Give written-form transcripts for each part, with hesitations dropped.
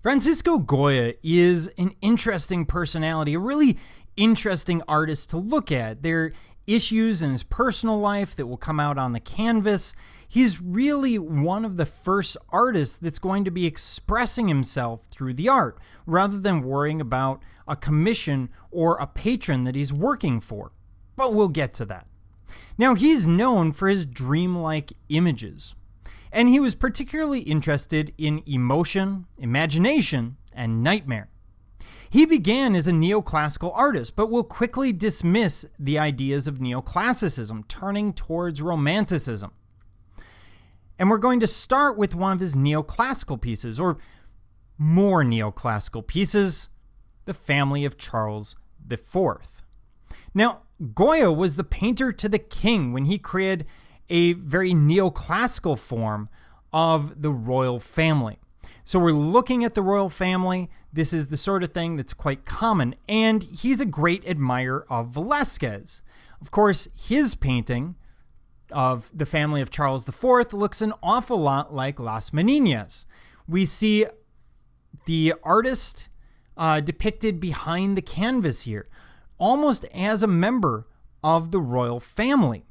Francisco Goya is an interesting personality, a really interesting artist to look at. There are issues in his personal life that will come out on the canvas. He's really one of the first artists that's going to be expressing himself through the art, rather than worrying about a commission or a patron that he's working for. But we'll get to that. Now, he's known for his dreamlike images, and he was particularly interested in emotion, imagination, and nightmare. He began as a neoclassical artist, but will quickly dismiss the ideas of neoclassicism, turning towards romanticism. And we're going to start with one of his neoclassical pieces, or more neoclassical pieces, The Family of Charles IV. Now, Goya was the painter to the king when he created a very neoclassical form of the royal family. So we're looking at the royal family. This is the sort of thing that's quite common, and he's a great admirer of Velázquez. Of course, his painting of the family of Charles IV looks an awful lot like Las Meninas. We see the artist depicted behind the canvas here, almost as a member of the royal family.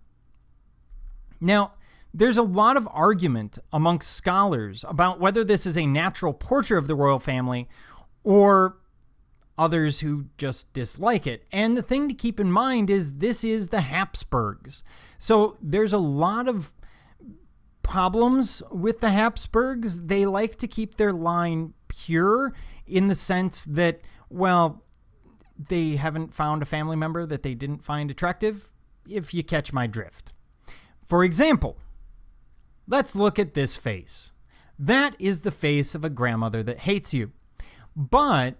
Now, there's a lot of argument amongst scholars about whether this is a natural portrait of the royal family or others who just dislike it. And the thing to keep in mind is this is the Habsburgs. So there's a lot of problems with the Habsburgs. They like to keep their line pure in the sense that, well, they haven't found a family member that they didn't find attractive, if you catch my drift. For example, let's look at this face. That is the face of a grandmother that hates you. But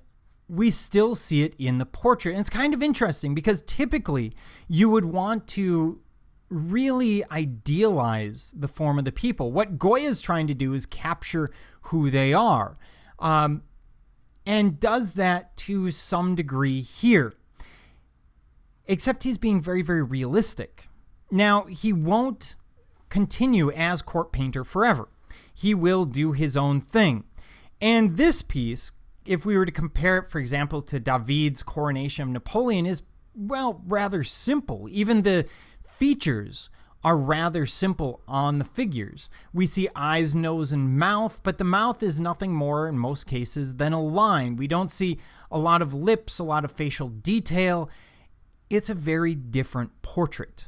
we still see it in the portrait. And it's kind of interesting because typically you would want to really idealize the form of the people. What Goya is trying to do is capture who they are. And does that to some degree here. Except he's being very, very realistic. Now, he won't continue as court painter forever. He will do his own thing. And this piece, if we were to compare it, for example, to David's Coronation of Napoleon, is, well, rather simple. Even the features are rather simple on the figures. We see eyes, nose, and mouth, but the mouth is nothing more in most cases than a line. We don't see a lot of lips, a lot of facial detail. It's a very different portrait.